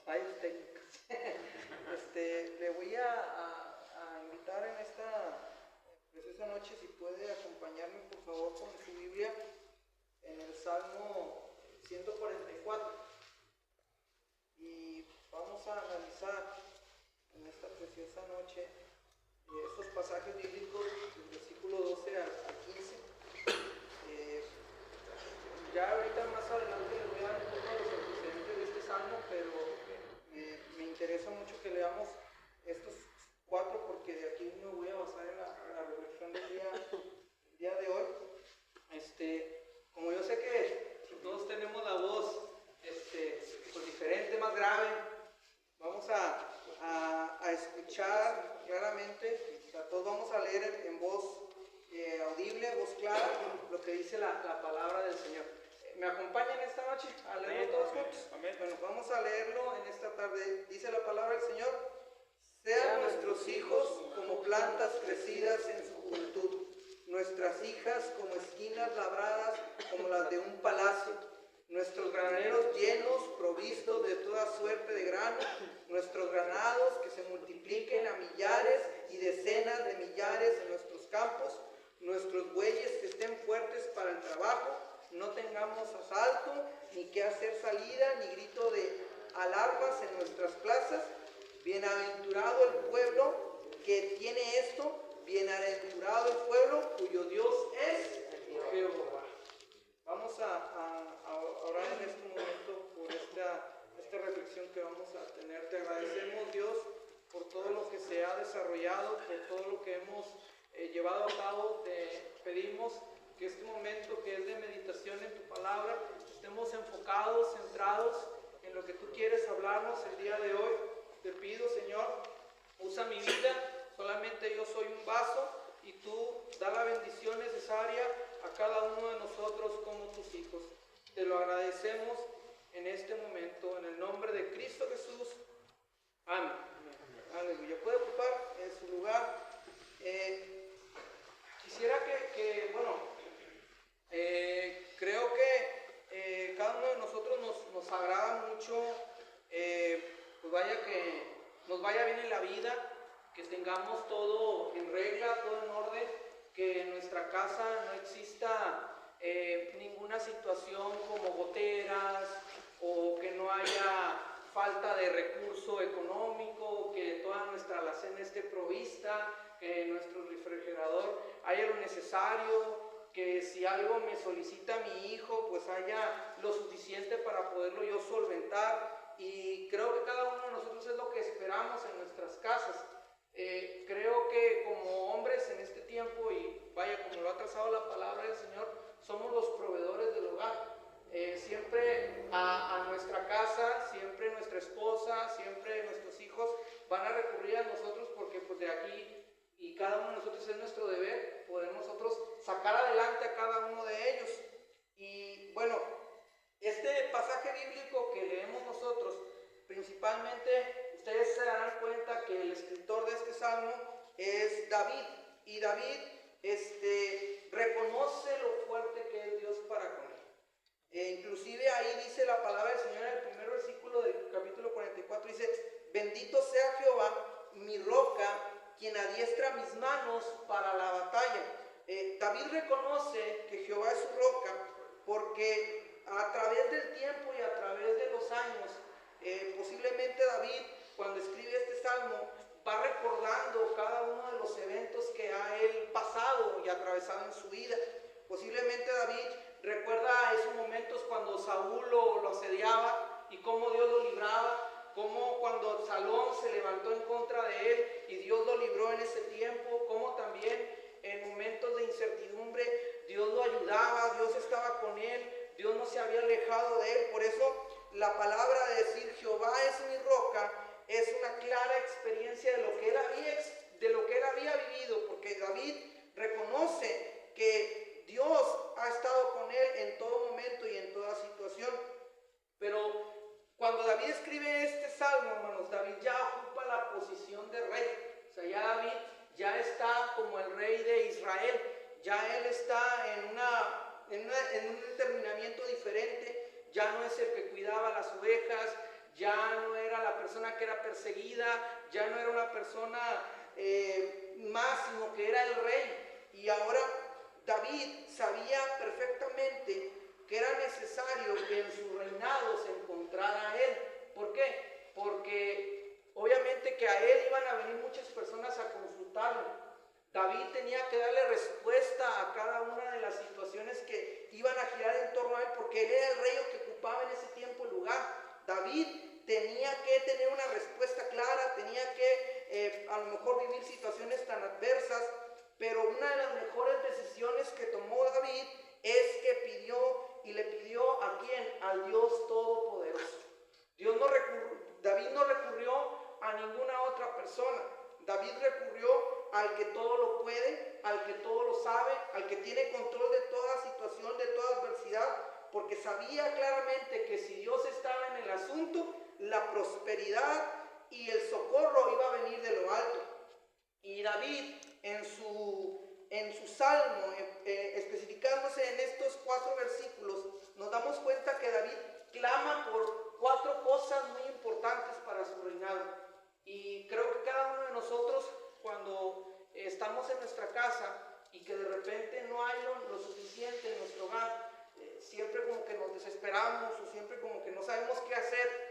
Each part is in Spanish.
fallos técnicos. Le voy a invitar en esta preciosa noche, si puede acompañarme por favor con su Biblia en el Salmo 144. Y vamos a analizar en esta preciosa noche estos pasajes bíblicos del versículo 12 al 15. Ya ahorita más adelante les voy a dar un poco de los antecedentes de este salmo, pero me interesa mucho que leamos estos cuatro porque de aquí me voy a basar en la reflexión del día de hoy. Como yo sé que todos tenemos la voz pues diferente, más grave, vamos a escuchar claramente, o sea, todos vamos a leer en voz audible, voz clara, lo que dice la palabra del Señor. ¿Me acompañan esta noche a leerlo todos juntos? Amén. Bueno, vamos a leerlo en esta tarde. Dice la palabra del Señor: sean nuestros hijos como plantas crecidas en su juventud, nuestras hijas como esquinas labradas como las de un palacio, nuestros graneros llenos, provistos de toda suerte de grano, nuestros granados que se multipliquen a millares y decenas de millares en nuestros campos, nuestros bueyes que estén fuertes para el trabajo, no tengamos asalto, ni que hacer salida, ni grito de alarmas en nuestras plazas. Bienaventurado el pueblo que tiene esto, bienaventurado el pueblo cuyo Dios es Jehová. Vamos a orar en este momento por esta reflexión que vamos a tener. Te agradecemos, Dios, por todo lo que se ha desarrollado, por todo lo que hemos llevado a cabo. Te pedimos que este momento que es de meditación en tu palabra, estemos enfocados, centrados en lo que tú quieres hablarnos el día de hoy. Te pido, Señor, usa mi vida, solamente yo soy un vaso y tú da la bendición necesaria a cada uno de nosotros como tus hijos. Te lo agradecemos en este momento, en el nombre de Cristo Jesús. Amén. Aleluya. Puede ocupar en su lugar. Quisiera creo que cada uno de nosotros nos agrada mucho, pues vaya que nos vaya bien en la vida, que tengamos todo en regla, todo en orden, que en nuestra casa no exista ninguna situación como goteras o que no haya falta de recurso económico, que toda nuestra alacena esté provista, que en nuestro refrigerador haya lo necesario, que si algo me solicita mi hijo, pues haya lo suficiente para poderlo yo solventar. Y creo que cada uno de nosotros es lo que esperamos en nuestras casas. Creo que como hombres en este tiempo, y vaya como lo ha trazado la palabra del Señor, somos los proveedores del hogar. Siempre a nuestra casa, siempre nuestra esposa, siempre nuestros hijos van a recurrir a nosotros porque pues de aquí y cada uno de nosotros es nuestro deber poder nosotros sacar adelante a cada uno de ellos. Y bueno, este pasaje bíblico que leemos nosotros, principalmente ustedes se darán cuenta que el escritor de este salmo es David, y David reconoce lo fuerte que es Dios para con él. Inclusive ahí dice la palabra del Señor en el primer versículo del capítulo 44, dice: bendito sea Jehová, mi roca, quien adiestra mis manos para la batalla. David reconoce que Jehová es su roca porque a través del tiempo y a través de los años, posiblemente David, cuando escribe este salmo, va recordando cada uno de los eventos que ha él pasado y atravesado en su vida. Posiblemente David recuerda esos momentos cuando Saúl lo asediaba y cómo Dios lo libraba, como cuando Absalón se levantó en contra de él y Dios lo libró en ese tiempo, como también en momentos de incertidumbre Dios lo ayudaba, Dios estaba con él, Dios no se había alejado de él. Por eso la palabra de decir Jehová es mi roca es una clara experiencia de lo que él había vivido, porque David reconoce que Dios ha estado con él en todo momento y en toda situación. Pero cuando David escribe este salmo, hermanos, David ya ocupa la posición de rey. O sea, ya David ya está como el rey de Israel. Ya él está en un determinamiento diferente. Ya no es el que cuidaba las ovejas, ya no era la persona que era perseguida, ya no era una persona más, sino que era el rey. Y ahora David sabía perfectamente que era necesario que en su reinado se encontrara él. ¿Por qué? Porque obviamente que a él iban a venir muchas personas a consultarlo. David tenía que darle respuesta a cada una de las situaciones que iban a girar en torno a él, porque él era el rey que ocupaba en ese tiempo el lugar. David tenía que tener una respuesta clara, tenía que a lo mejor vivir situaciones tan adversas, pero una de las mejores decisiones que tomó David es que le pidió ¿a quién? Al Dios Todopoderoso. David no recurrió a ninguna otra persona. David recurrió al que todo lo puede, al que todo lo sabe, al que tiene control de toda situación, de toda adversidad, porque sabía claramente que si Dios estaba en el asunto, la prosperidad y el socorro iba a venir de lo alto. Y David en su salmo, especificándose en estos 4 versículos, nos damos cuenta que David clama por 4 cosas muy importantes para su reinado. Y creo que cada uno de nosotros, cuando estamos en nuestra casa y que de repente no hay lo suficiente en nuestro hogar, siempre como que nos desesperamos o siempre como que no sabemos qué hacer.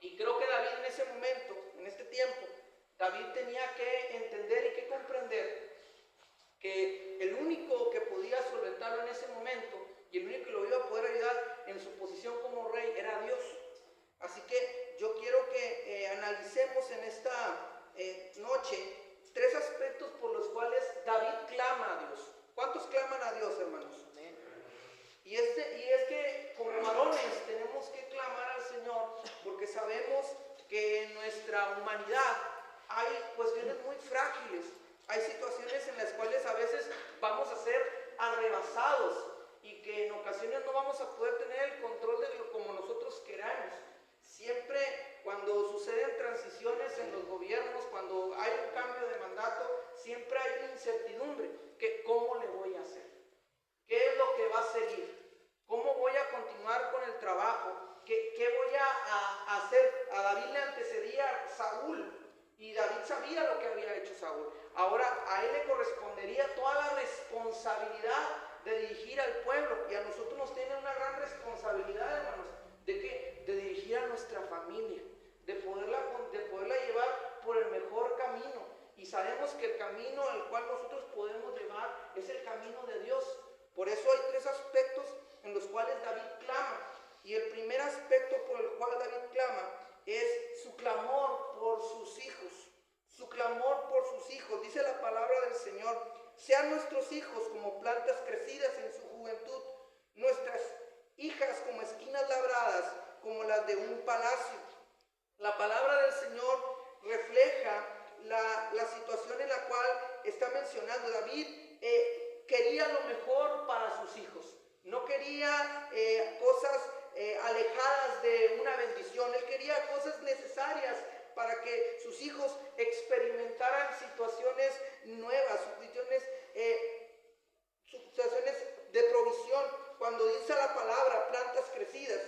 Y creo que David en ese momento, en este tiempo, David tenía que entender y que comprender que el único que podía solventarlo en ese momento y el único que lo iba a poder ayudar en su posición como rey era Dios. Así que yo quiero que analicemos en esta noche 3 aspectos por los cuales David clama a Dios. ¿Cuántos claman a Dios, hermanos? Amén. Y es que como varones tenemos que clamar al Señor porque sabemos que en nuestra humanidad hay cuestiones muy frágiles, hay situaciones en las cuales a veces vamos a ser arrebasados y que en ocasiones no vamos a poder tener el control de lo como nosotros queramos. Siempre cuando suceden transiciones en los gobiernos, cuando hay un cambio de mandato, siempre hay una incertidumbre, que ¿cómo le voy a hacer? ¿Qué es lo que va a seguir? ¿Cómo voy a continuar con el trabajo? ¿Qué voy a hacer? A David le antecedía Saúl y David sabía lo que había hecho Saúl. Ahora a él le correspondería toda la responsabilidad de dirigir al pueblo, y a nosotros nos tiene una gran responsabilidad, hermanos. ¿De qué? De dirigir a nuestra familia, de poderla llevar por el mejor camino. Y sabemos que el camino al cual nosotros podemos llevar es el camino de Dios. Por eso hay 3 aspectos en los cuales David clama. Y el primer aspecto por el cual David clama es su clamor por sus hijos. Su clamor por sus hijos. Dice la palabra del Señor: sean nuestros hijos como plantas crecidas en su juventud, nuestras hijas como esquinas labradas, como las de un palacio. La palabra del Señor refleja la situación en la cual está mencionando. David quería lo mejor para sus hijos. No quería cosas alejadas de una bendición. Él quería cosas necesarias para que sus hijos experimentaran situaciones nuevas, situaciones de provisión. Cuando dice la palabra plantas crecidas,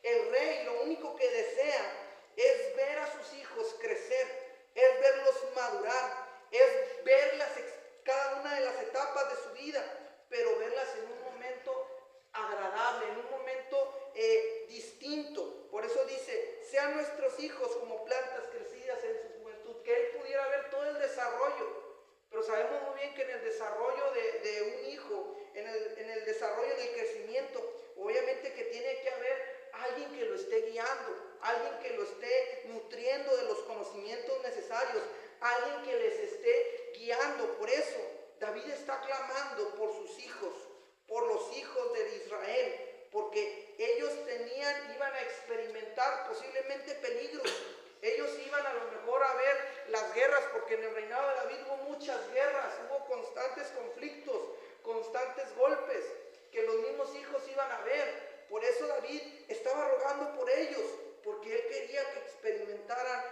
el rey lo único que desea es ver a sus hijos crecer, es verlos madurar, es verlas cada una de las etapas de su vida, pero verlas en un momento agradable, en un momento distinto. Por eso dice: sean nuestros hijos como plantas crecidas en su juventud, que él pudiera ver todo el desarrollo. Pero sabemos muy bien que en el desarrollo de un hijo, en el desarrollo del crecimiento, obviamente que tiene que haber alguien que lo esté guiando, alguien que lo esté nutriendo de los conocimientos necesarios, alguien que les esté guiando. Por eso David está clamando por sus hijos, por los hijos de Israel, porque ellos iban a experimentar posiblemente peligros. Ellos iban a lo mejor a ver las guerras, porque en el reinado de David hubo muchas guerras, hubo constantes conflictos, constantes golpes, que los mismos hijos iban a ver. Por eso David estaba rogando por ellos, porque él quería que experimentaran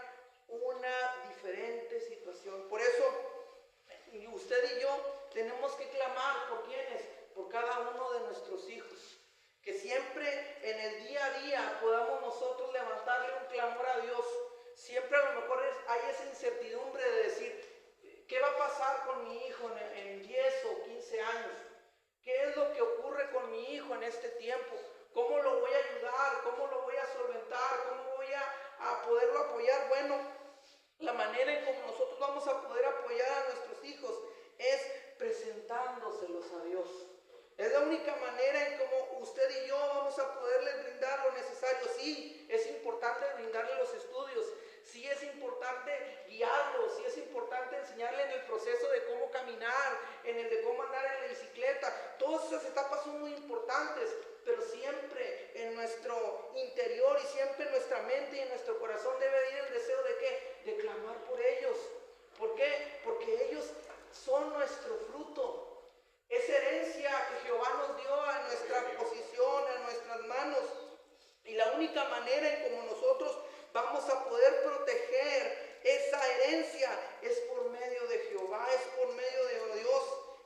una diferente situación. Por eso usted y yo tenemos que clamar por quienes, por cada uno de nuestros hijos. Que siempre en el día a día podamos nosotros levantarle un hijo en este tiempo? ¿Cómo lo voy a ayudar? ¿Cómo lo voy a solventar? ¿Cómo voy a poderlo apoyar? Bueno, la manera en cómo nosotros vamos a poder apoyar a nuestros hijos es presentándoselos a Dios. Es la única manera en cómo usted y yo vamos a poderles brindar lo necesario. Sí, es importante brindarle los estudios. Sí es importante guiarlos, sí es importante enseñarle en el proceso de cómo caminar, en el de cómo andar en la bicicleta. Todas esas etapas son muy importantes, pero siempre en nuestro interior y siempre en nuestra mente y en nuestro corazón debe ir el deseo de ¿qué? De clamar por ellos. ¿Por qué? Porque ellos son nuestro fruto. Es herencia que Jehová nos dio a nuestra posición, a nuestras manos. Y la única manera en cómo nosotros vamos a poder proteger esa herencia es por medio de Jehová, es por medio de Dios.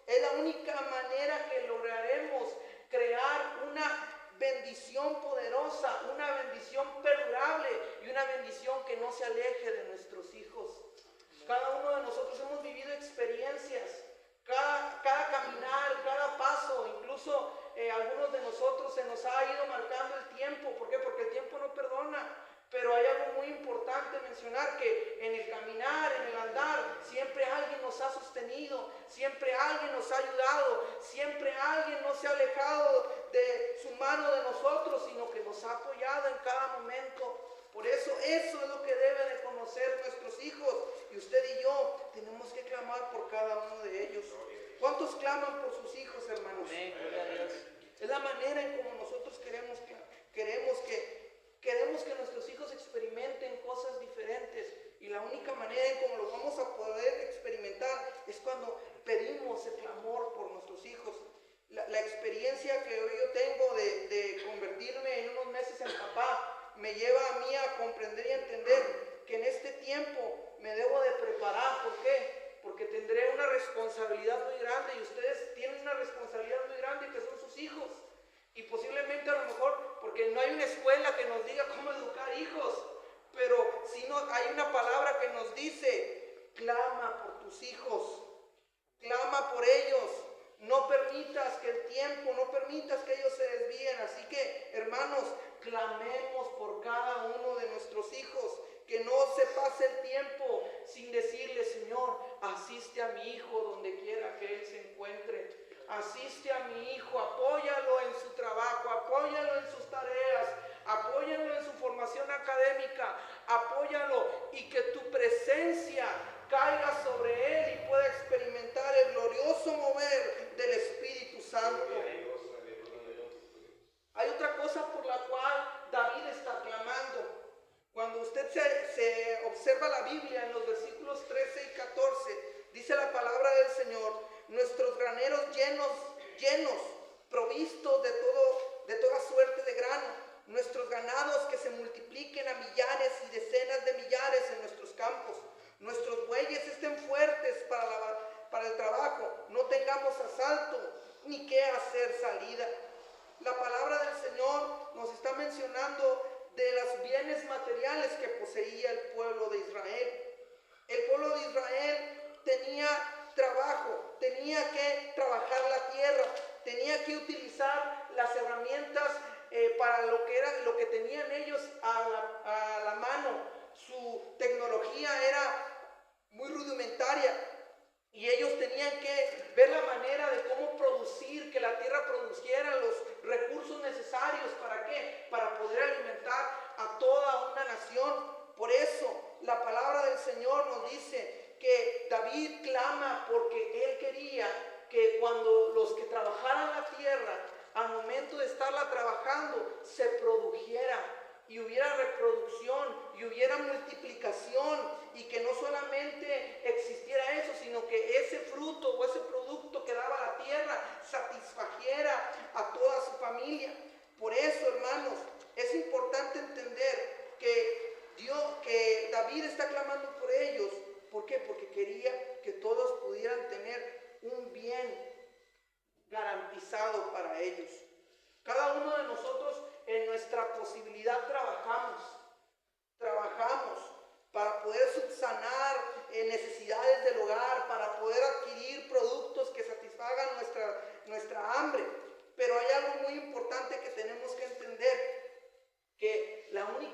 Es la única manera que lograremos crear una bendición poderosa, una bendición perdurable y una bendición que no se aleje de nuestros hijos. Cada uno de nosotros hemos vivido experiencias, cada caminar, cada paso, incluso algunos de nosotros se nos ha ido marcando el tiempo. ¿Por qué? Porque el tiempo no perdona. Pero hay algo muy importante mencionar, que en el caminar, en el andar, siempre alguien nos ha sostenido, siempre alguien nos ha ayudado, siempre alguien no se ha alejado de su mano de nosotros, sino que nos ha apoyado en cada momento. Por eso es lo que deben de conocer nuestros hijos. Y usted y yo tenemos que clamar por cada uno de ellos. ¿Cuántos claman por sus hijos, hermanos? Es la manera en como nosotros queremos que nuestros hijos experimenten cosas diferentes. Y la única manera en cómo lo vamos a poder experimentar es cuando pedimos el clamor por nuestros hijos. La experiencia que hoy yo tengo de convertirme en unos meses en papá me lleva a mí a comprender y a entender que en este tiempo me debo de preparar. ¿Por qué? Porque tendré una responsabilidad muy grande, y ustedes tienen una responsabilidad muy grande, que son sus hijos. Y posiblemente a lo mejor, porque no hay una escuela que nos diga cómo educar hijos, pero si no hay una palabra que nos dice: clama por tus hijos, clama por ellos, no permitas que el tiempo, no permitas que ellos se desvíen. Así que, hermanos, clamemos por cada uno de nuestros hijos, que no se pase el tiempo sin decirle: Señor, asiste a mi hijo donde quiera que él se encuentre. Asiste a mi hijo, apóyalo en su trabajo, apóyalo en sus tareas, apóyalo en su formación académica, apóyalo, y que tu presencia caiga sobre él y pueda experimentar el glorioso mover del Espíritu Santo. Hay otra cosa por la cual David está clamando. Cuando usted se observa la Biblia en los versículos 13 y 14, dice la palabra del Señor: nuestros graneros llenos, provistos de toda suerte de grano, nuestros ganados que se multipliquen a millares y decenas de millares en nuestros campos, nuestros bueyes estén fuertes para el trabajo, no tengamos asalto ni qué hacer salida. La palabra del Señor nos está mencionando de los bienes materiales que poseía el pueblo de Israel. El pueblo de Israel tenía trabajo, tenía que trabajar la tierra, tenía que utilizar las herramientas para lo que tenían ellos a la mano. Su tecnología era muy rudimentaria, y ellos tenían que ver la manera de cómo producir, que la tierra produciera los recursos necesarios. ¿Para qué? Para poder alimentar a toda una nación. Por eso la palabra del Señor nos dice que David clama porque él quería que cuando los que trabajaran la tierra, al momento de estarla trabajando, se produjera y hubiera reproducción y hubiera multiplicación, y que no solamente existiera eso, sino que ese fruto o ese producto que daba la tierra satisfagiera a toda su familia. Por eso, hermanos, es importante entender que David está clamando por ellos. ¿Por qué? Porque quería que todos pudieran tener un bien garantizado para ellos. Cada uno de nosotros en nuestra posibilidad trabajamos para poder subsanar necesidades del hogar, para poder adquirir productos que satisfagan nuestra hambre. Pero hay algo muy importante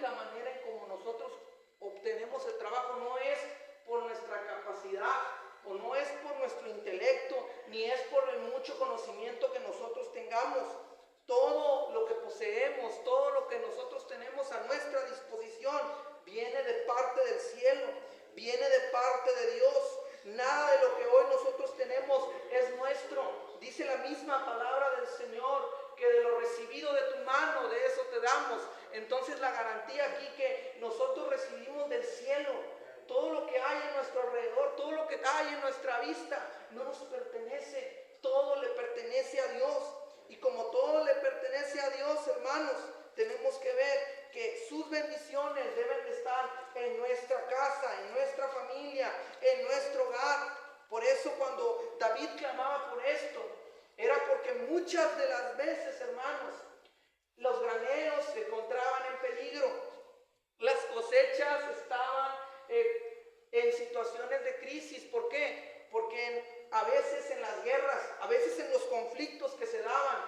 única manera en como nosotros obtenemos el trabajo no es por nuestra capacidad o no es por nuestro intelecto, ni es por el mucho conocimiento que nosotros tengamos. Todo lo que poseemos, todo lo que nosotros tenemos a nuestra disposición, viene de parte del cielo, viene de parte de Dios. Nada de lo que hoy nosotros tenemos es nuestro. Dice la misma palabra del Señor que de lo recibido de tu mano, de eso te damos. Entonces la garantía aquí que nosotros recibimos del cielo, todo lo que hay en nuestro alrededor, todo lo que hay en nuestra vista, no nos pertenece, todo le pertenece a Dios. Y como todo le pertenece a Dios, hermanos, tenemos que ver que sus bendiciones deben de estar en nuestra casa, en nuestra familia, en nuestro hogar. Por eso cuando David clamaba por esto, era porque muchas de las veces, hermanos, los graneros se encontraban en peligro, las cosechas estaban en situaciones de crisis. ¿Por qué? Porque a veces en las guerras, a veces en los conflictos que se daban,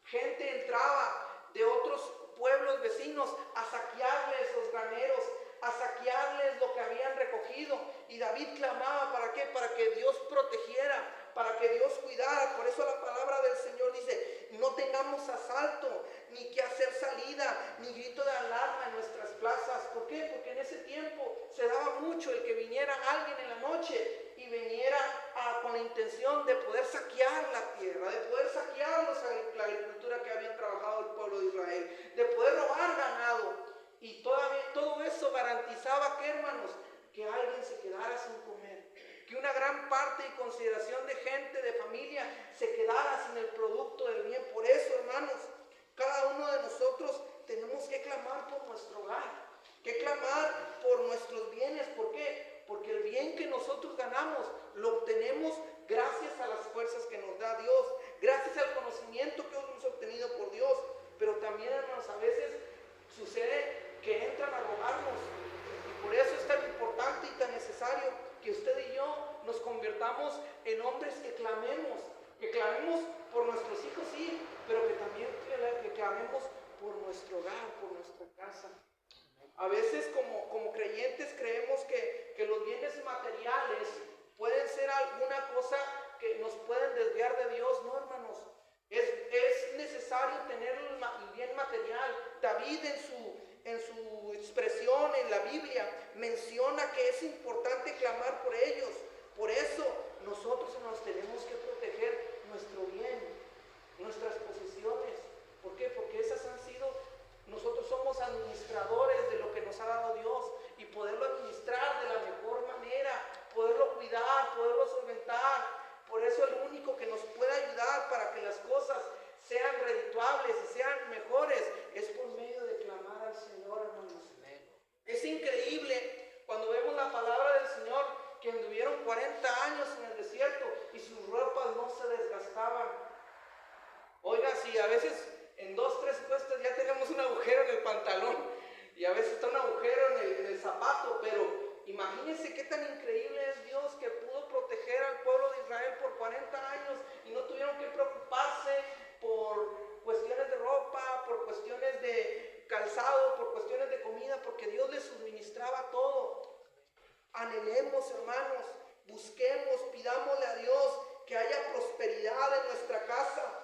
gente entraba de otros pueblos vecinos a saquearles los graneros, a saquearles lo que habían recogido. Y David clamaba, ¿para qué? Para que Dios protegiera, para que Dios cuidara. Por eso la palabra del Señor dice, no tengamos asalto, ni que hacer salida, ni grito de alarma en nuestras plazas. ¿Por qué? Porque en ese tiempo se daba mucho el que viniera alguien en la noche y viniera con la intención de poder saquear la tierra, de poder saquear la agricultura que habían trabajado el pueblo de Israel, de poder robar ganado. Y todo eso garantizaba que, hermanos, que alguien se quedara sin comer, que una gran parte y consideración de gente, de familia, se quedara sin el producto del bien. Por eso, hermanos, cada uno de nosotros tenemos que clamar por nuestro hogar, que clamar por nuestros bienes. ¿Por qué? Porque el bien que nosotros ganamos lo obtenemos gracias a las fuerzas que nos da Dios, gracias al conocimiento que hemos obtenido por Dios. Pero también, hermanos, a veces sucede que entran a robarnos. Y por eso es tan importante y tan necesario que usted y yo nos convirtamos en hombres que clamemos por nuestros hijos, sí, pero que también que clamemos por nuestro hogar, por nuestra casa. A veces como creyentes creemos que los bienes materiales pueden ser alguna cosa que nos pueden desviar de Dios. No, hermanos, es necesario tener el bien material. David en su expresión en la Biblia menciona que es importante clamar por ellos. Por eso nosotros nos tenemos que proteger nuestro bien, nuestras posesiones. ¿Por qué? Porque esas han sido, nosotros somos administradores de lo que nos ha dado Dios, y poderlo administrar de la mejor manera, poderlo cuidar, poderlo solventar. Por eso el único que nos puede ayudar para que las cosas sean redituables y sean mejores es por medio de clamar al Señor, hermanos. Es increíble cuando vemos la palabra del Señor, que anduvieron 40 años en el desierto y sus ropas no se desgastaban. Oiga, si a veces en 2, 3 cuestas ya tenemos un agujero en el pantalón y a veces está un agujero en el zapato, pero imagínense qué tan increíble es Dios, que pudo proteger al pueblo de Israel por 40 años y no tuvieron que preocuparse por cuestiones de ropa, por cuestiones de calzado, por cuestiones de comida, porque Dios les suministraba todo. Anhelemos, hermanos, busquemos, pidámosle a Dios que haya prosperidad en nuestra casa,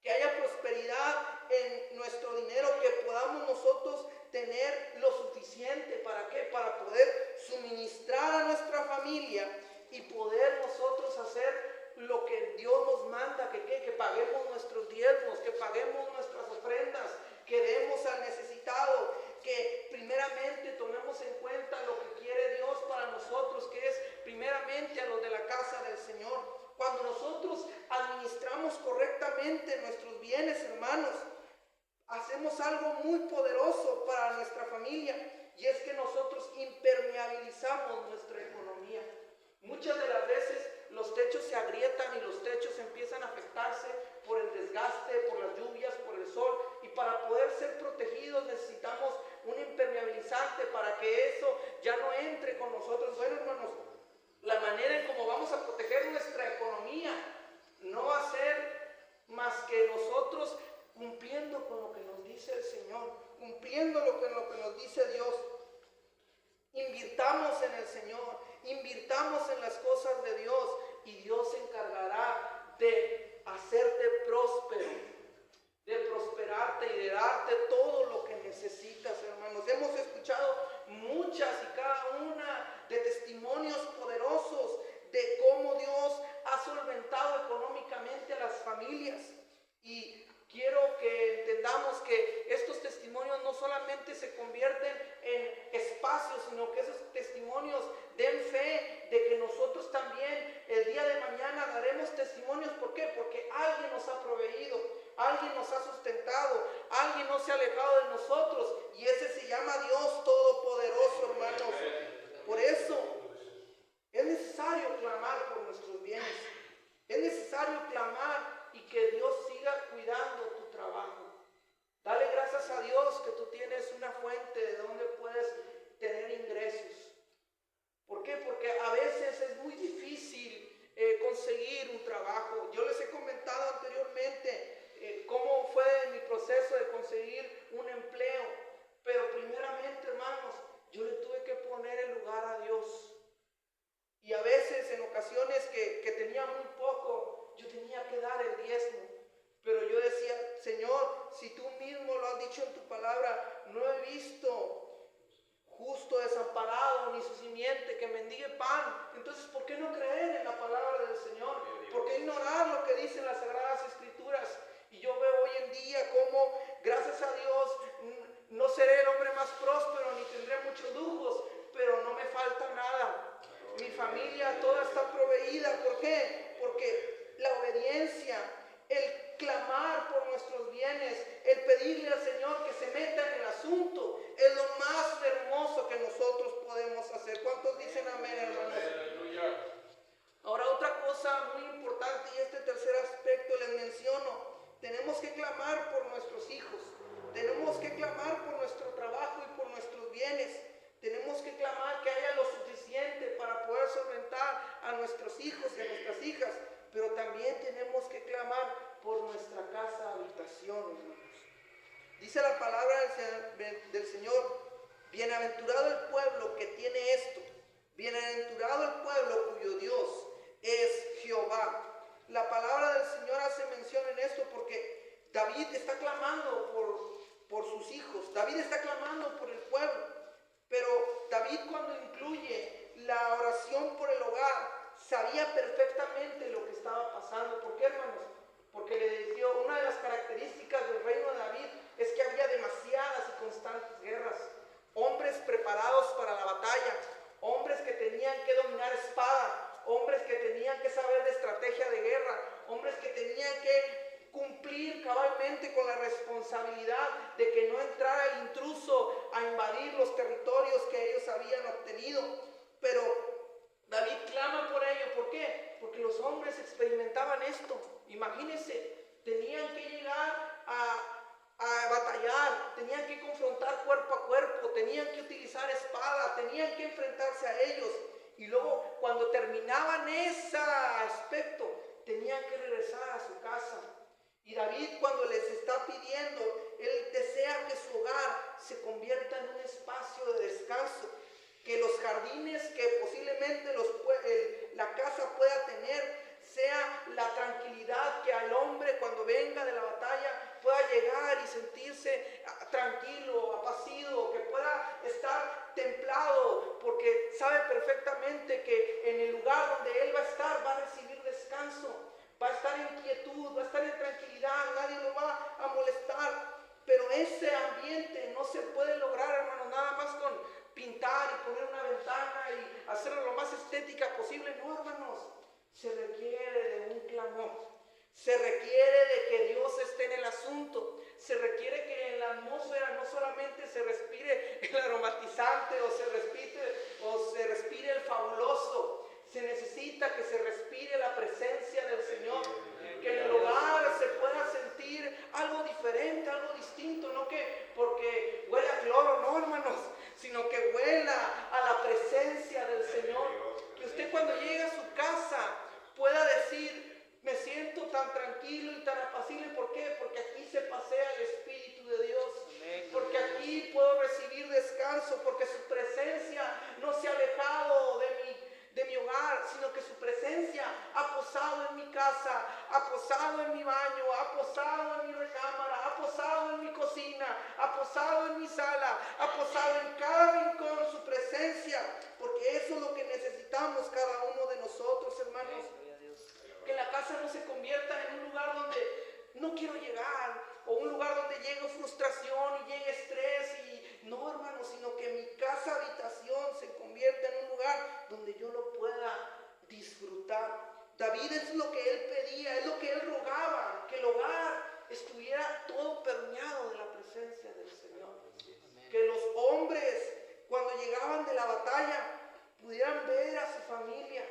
que haya prosperidad en nuestro dinero, que podamos nosotros tener lo suficiente. ¿Para qué? Para poder suministrar a nuestra familia y poder nosotros hacer lo que Dios nos manda, que paguemos nuestros diezmos, que paguemos nuestras ofrendas, que demos al necesitado, que primeramente tomemos en cuenta lo que quiere Dios para nosotros, que es primeramente a los de la casa del Señor. Cuando nosotros administramos correctamente nuestros bienes, hermanos, hacemos algo muy poderoso para nuestra familia, y es que nosotros impermeabilizamos nuestra economía. Muchas de las veces los techos se agrietan y los techos empiezan a afectarse por el desgaste, por las lluvias, por el sol, y para poder ser protegidos necesitamos un impermeabilizante para que eso ya no entre con nosotros. Bueno, hermanos, la manera en cómo vamos a proteger nuestra economía no va a ser más que nosotros cumpliendo con lo que nos dice dice el Señor, cumpliendo lo que nos dice Dios. Invirtamos en el Señor, invirtamos en las cosas de Dios y Dios se encargará de hacerte próspero, de prosperarte y de darte todo lo que necesitas, hermanos. Hemos escuchado muchas y cada una de testimonios poderosos de cómo Dios ha solventado económicamente a las familias. Y quiero que entendamos que estos testimonios no solamente se convierten en espacios, sino que esos testimonios den fe de que nosotros también el día de mañana daremos testimonios. ¿Por qué? Porque alguien nos ha proveído, alguien nos ha sustentado, alguien no se ha alejado de nosotros, y ese se llama Dios Todopoderoso, hermanos. Por eso es necesario clamar por nuestros bienes, es necesario clamar y que Dios siga cuidando tu trabajo. Dale gracias a Dios que tú tienes una fuente de donde puedes tener ingresos. ¿Por qué? Porque a veces es muy difícil conseguir un trabajo. Yo les he comentado anteriormente cómo fue mi proceso de conseguir un empleo. Pero primeramente, hermanos, yo le tuve que poner en lugar a Dios. Y a veces, en ocasiones que tenía muy poco, yo tenía que dar el diezmo. Pero yo decía, Señor, si tú mismo lo has dicho en tu palabra, no he visto justo desamparado ni su simiente que mendigue pan. Entonces, ¿por qué no creer en la palabra del Señor? ¿Por qué ignorar lo que dicen las Sagradas Escrituras? Y yo veo hoy en día cómo, gracias a Dios, no seré el hombre más próspero ni tendré muchos lujos, pero no me falta nada. Mi familia toda está proveída. ¿Por qué? Porque la obediencia, el clamar por nuestros bienes, el pedirle al Señor que se meta en el asunto, es lo más hermoso que nosotros podemos hacer. ¿Cuántos dicen amén, hermanos? Ahora, otra cosa muy importante, y este tercer aspecto les menciono, tenemos que clamar por nuestros hijos, tenemos que clamar por nuestro trabajo y por nuestros bienes. Tenemos que clamar que haya lo suficiente para poder solventar a nuestros hijos y a nuestras hijas, pero también tenemos que clamar por nuestra casa habitación, hermanos. Dice la palabra del Señor, bienaventurado el pueblo que tiene esto, bienaventurado el pueblo cuyo Dios es Jehová. La palabra del Señor hace mención en esto porque David está clamando por sus hijos, David está clamando por el pueblo. Pero David, cuando incluye la oración por el hogar, sabía perfectamente lo que estaba pasando. ¿Por qué, hermanos? Porque le dijo, una de las características del reino de David es que había demasiadas y constantes guerras. Hombres preparados para la batalla, hombres que tenían que dominar espada, hombres que tenían que saber de estrategia de guerra, hombres que tenían que cumplir cabalmente con la responsabilidad de que no entrara el intruso a invadir los territorios que ellos habían obtenido. Pero David clama por ello. ¿Por qué? Porque los hombres experimentaban esto. Imagínense, tenían que llegar a batallar, tenían que confrontar cuerpo a cuerpo, tenían que utilizar espada, tenían que enfrentarse a ellos. Y luego, cuando terminaban ese aspecto, tenían que regresar a su casa. Y David, cuando les está pidiendo, él desea que su hogar se convierta en un espacio de descanso, que los jardines que posiblemente la casa pueda tener sea la tranquilidad, que al hombre cuando venga de la batalla pueda llegar y sentirse tranquilo, apacido, que pueda estar templado, porque sabe perfectamente que en el lugar donde él va a estar va a recibir descanso. Va a estar en quietud, va a estar en tranquilidad, nadie lo va a molestar. Pero ese ambiente no se puede lograr, hermano, nada más con pintar y poner una ventana y hacerlo lo más estética posible. No, hermanos, se requiere de un clamor. Se requiere de que Dios esté en el asunto. Se requiere que en la atmósfera no solamente se respire el aromatizante o se respire el fabuloso. Se necesita que se respire la presencia del Señor, que en el hogar se pueda sentir algo diferente, algo distinto, no que porque huele a cloro, no, hermanos, sino que huela a la presencia del Señor. Que usted cuando llegue a su casa pueda decir, me siento tan tranquilo y tan apacible. ¿Por qué? Porque aquí se pasea el Espíritu de Dios. recibir descanso, porque su presencia no se ha alejado de mi hogar, sino que su presencia ha posado en mi casa, ha posado en mi baño, ha posado en mi recámara, ha posado en mi cocina, ha posado en mi sala, ha posado en cada rincón su presencia, porque eso es lo que necesitamos cada uno de nosotros, hermanos. Que la casa no se convierta en un lugar donde no quiero llegar, o un lugar donde llegue frustración y llegue estrés, y no, hermanos, sino que mi casa habitación se convierta en un lugar donde yo lo pueda disfrutar. David es lo que él pedía, es lo que él rogaba, que el hogar estuviera todo permeado de la presencia del Señor. Que los hombres, cuando llegaban de la batalla, pudieran ver a su familia,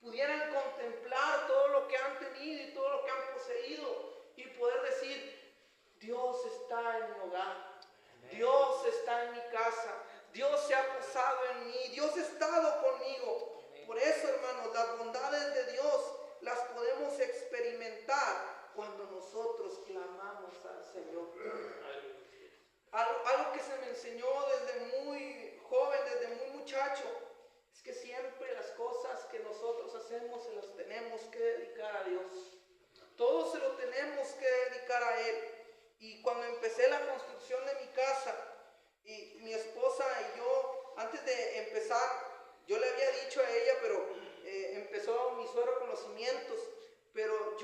pudieran contemplar todo lo que han tenido y todo lo que han poseído y poder decir: Dios está en mi hogar, Dios está en mi casa, Dios se ha posado en mí, Dios ha estado conmigo. Por eso, hermanos, las bondades de Dios las podemos experimentar cuando nosotros clamamos al Señor. Algo que se me enseñó desde muy joven, desde muy muchacho, es que siempre las cosas que nosotros hacemos se las tenemos que dedicar a Dios. Todo se lo tenemos que dedicar a Él. Y cuando empecé la construcción de mi casa, y mi esposa y yo, antes de empezar, yo le había dicho a ella, pero empezó mi suegro con los cimientos, pero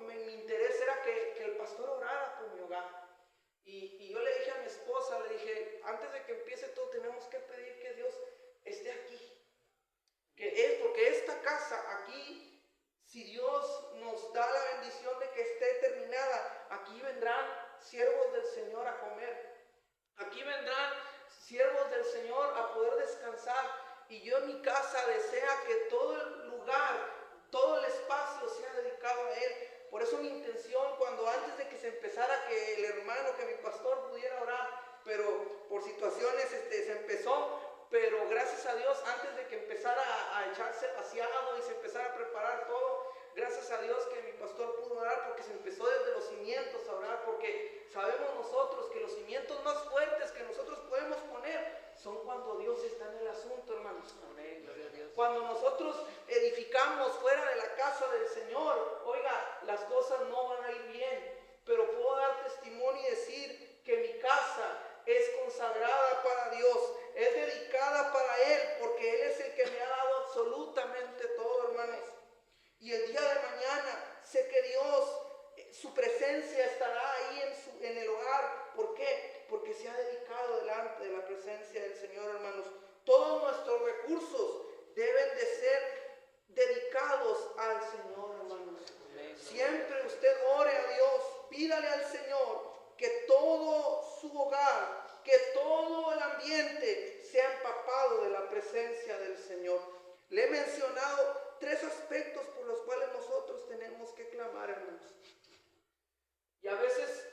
mi interés era que el pastor orara por mi hogar. Y yo le dije a mi esposa, le dije: antes de que empiece todo, tenemos que pedir que Dios esté aquí. Porque esta casa aquí, si Dios nos da la bendición de que esté terminada, aquí vendrán siervos del Señor a comer. Aquí vendrán siervos del Señor a poder descansar. Y yo en mi casa desea que todo el lugar, todo el espacio sea dedicado a Él. Por eso mi intención, cuando antes de que se empezara, que el hermano, que mi pastor pudiera orar, pero por situaciones se empezó. Pero gracias a Dios, antes de que empezara a echarse vaciado y se empezara a preparar todo, gracias a Dios que mi pastor pudo orar, porque se empezó desde los cimientos a orar, porque sabemos nosotros que los cimientos más fuertes que nosotros podemos poner son cuando Dios está en el asunto, hermanos. Amén. Cuando nosotros edificamos fuera de la casa del Señor, oiga, las cosas no van a ir bien, pero puedo dar testimonio y decir que mi casa es consagrada para Dios, es dedicada para Él, porque Él es el que me ha dado absolutamente todo, hermanos. Y el día de mañana sé que Dios, su presencia estará ahí en el hogar. ¿Por qué? Porque se ha dedicado delante de la presencia del Señor, hermanos. Todos nuestros recursos deben de ser dedicados al Señor, hermanos. Siempre usted ore a Dios, pídale al Señor que todo su hogar, que todo el ambiente sea empapado de la presencia del Señor. Le he mencionado 3 aspectos por los cuales nosotros tenemos que clamar, hermanos. Y a veces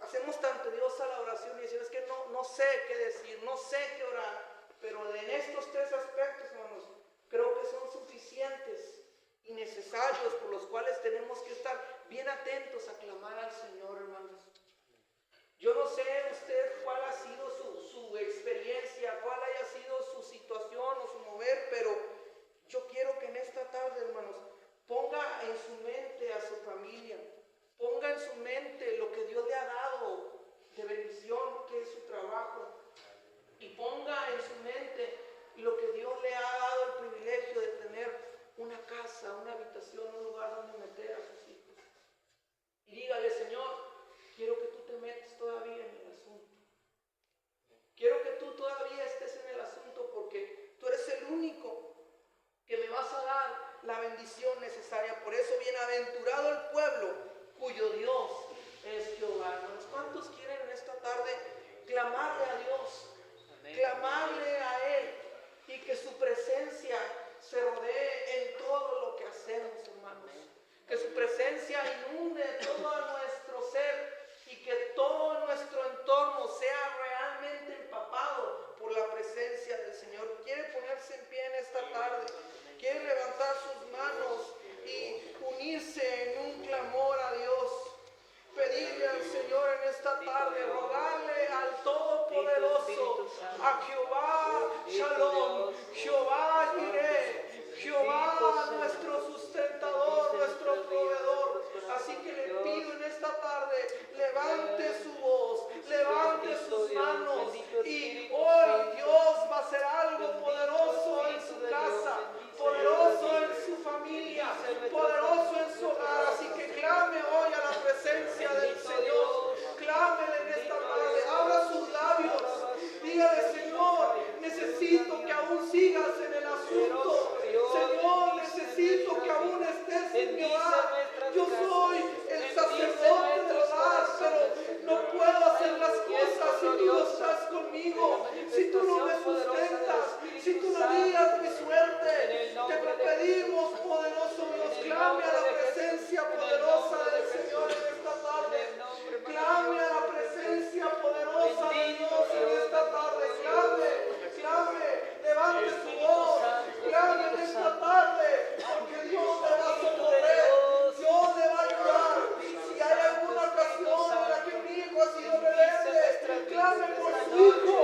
hacemos tan tediosa la oración y decimos: es que no sé qué decir, no sé qué orar. Pero en estos 3 aspectos, hermanos, creo que son suficientes y necesarios, por los cuales tenemos que estar bien atentos a clamar al Señor, hermanos. Yo no sé usted cuál ha sido su experiencia, cuál haya sido su situación o su mover, pero yo quiero que en esta tarde, hermanos, ponga en su mente a su familia, ponga en su mente lo que Dios le ha dado de bendición, que es su trabajo, y ponga en su mente lo que Dios le ha dado el privilegio de tener una casa, una habitación, un lugar donde meter a sus hijos. Y dígale: Señor, quiero que tú te metas todavía en el asunto. Quiero que tú todavía estés en el asunto, porque tú eres el único que me vas a dar la bendición necesaria. Por eso, bienaventurado el pueblo cuyo Dios es Jehová. Hermanos, ¿cuántos quieren en esta tarde clamarle a Dios? Amén. Clamarle a Él, y que su presencia se rodee en todo lo que hacemos, hermanos. Que su presencia inunde todo nuestro ser, y que todo nuestro entorno sea realmente empapado por la presencia del Señor. ¿Quiere ponerse en pie en esta tarde? ¿Quiere levantar sus manos y unirse en un clamor a Dios? Pedirle al Señor en esta tarde, rogarle al Todopoderoso a Jehová Shalom, Jehová Jireh, Jehová nuestro sustentador, nuestro proveedor. Así que le pido en esta tarde, levante su voz, levante sus manos y hoy Dios va a hacer algo poderoso en su casa, poderoso en su familia, poderoso en su hogar. Así que clame hoy a la presencia del Señor, clámele en esta tarde, abra sus labios, dígale: Señor, necesito que aún sigas en el asunto, Señor, necesito que aún estés en mi hogar. Yo soy el sacerdote del hogar, pero no puedo hacer las cosas si tú no estás conmigo, si tú no me sustentas, si tú no guías mi suerte. Te lo pedimos, poderoso Dios, clame a la presencia poderosa del Señor en esta tarde. Clame a la presencia poderosa de Dios en esta tarde. Clame, levante su voz, clame en esta tarde, porque Dios le va a socorrer, Dios le va a ayudar. Si hay alguna ocasión en la que mi hijo ha sido rebelde, clame por su hijo.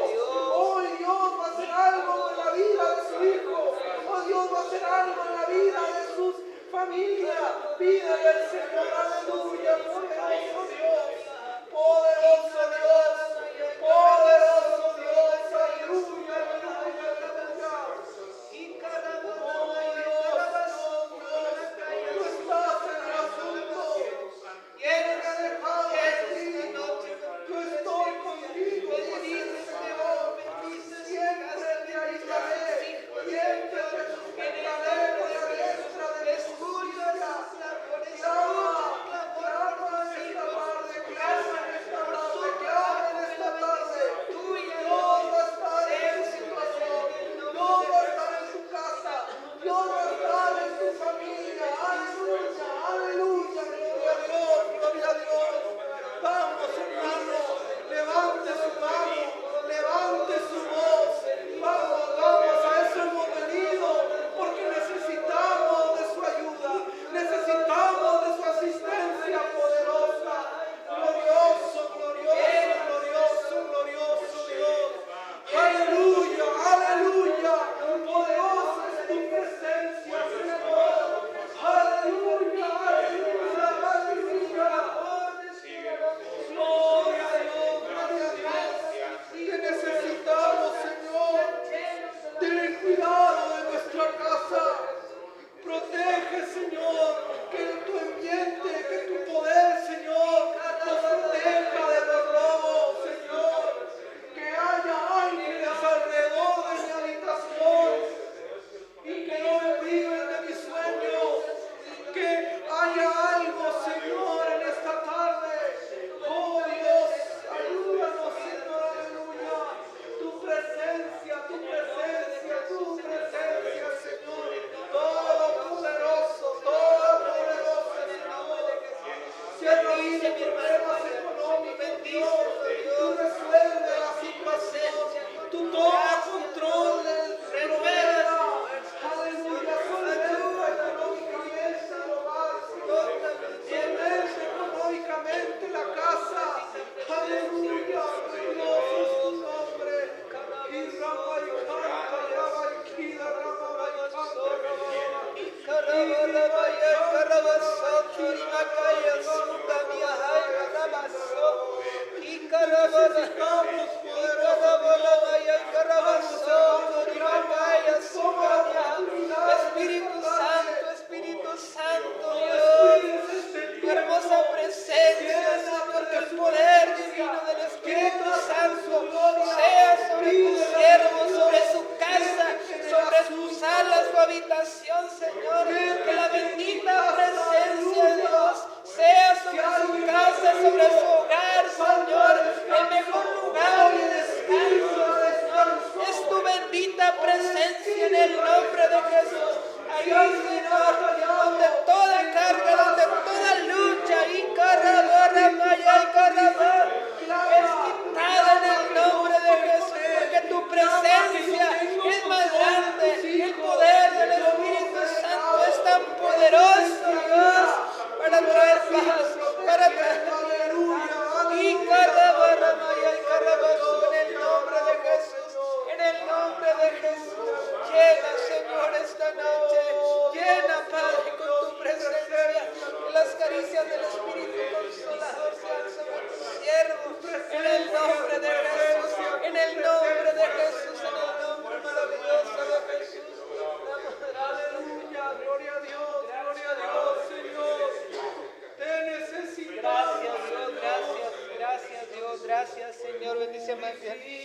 Hoy Dios va a hacer algo en la vida de su hijo. Hoy Dios va a hacer algo en la vida de sus familias. Pídele al Señor, aleluya, poderoso Dios, poderoso Dios, poderoso Dios, aleluya, aleluya, aleluya. Oh Dios, tú estás en el asunto. Tienes que dejar de ti. Yo estoy contigo, dice el Señor. Siempre te ayudaré, siempre te sustentaré por la diestra de mi justicia. Clama en esta tarde, clama en esta tarde, clama en esta tarde. Dios va a estar en tu situación, Dios va a estar en tu casa, Dios va a estar en tu familia. Aleluya, aleluya, gloria a Dios, gloria a Dios. Vamos, hermano, levante su mano, levante su voz. Vamos, a eso hemos venido, porque necesitamos de su ayuda, necesitamos de su asistencia poderosa. Glorioso, glorioso, glorioso, glorioso Dios. Aleluya, aleluya. Poderosa es tu presencia, Señor. Aleluya, aleluya, aleluya. Gloria a Dios, gloria a Dios. Te necesitamos, Señor. Ten cuidado de nuestra casa. Protege, Señor, que tu ambiente, que tu poder, Señor, nos proteja de los robos, Señor. Que haya ángeles alrededor de mi habitación y que no me priven de mi sueño. Que haya algo, Señor, en esta tarde. Oh Dios, ayúdanos, Señor, aleluya. Tu presencia, tu presencia, tu presencia, Señor. Todopoderoso, Señor. Si han habido problemas económicos, Dios, tú resuelve la situación. Tú toma control del problema. Aleluya, solventa económicamente el hogar, Señor. Solventa económicamente la casa. Aleluya, glorioso es tu nombre. Y Rama y canta, Rama y Kida, Rama y canta, Espíritu Santo, Dios, tu hermosa presencia, Señor, que el poder divino del Espíritu Santo sea sobre tu siervo, sobre su casa, sobre su sala, su habitación, Señor, que la bendita presencia de Dios sea sobre su casa, sobre su hogar, Señor, el mejor lugar de descanso, Señor, es tu bendita presencia en el nombre de Jesús. Ahí, Señor, donde toda carga, donde toda lucha, y carabara, maya, y carabara, es quitada en el nombre de Jesús, porque tu presencia es más grande, el poder del Espíritu Santo es tan poderoso, Dios, para traer paz, para traer y carabara, maya, y carabara, en el nombre de Jesús. imagen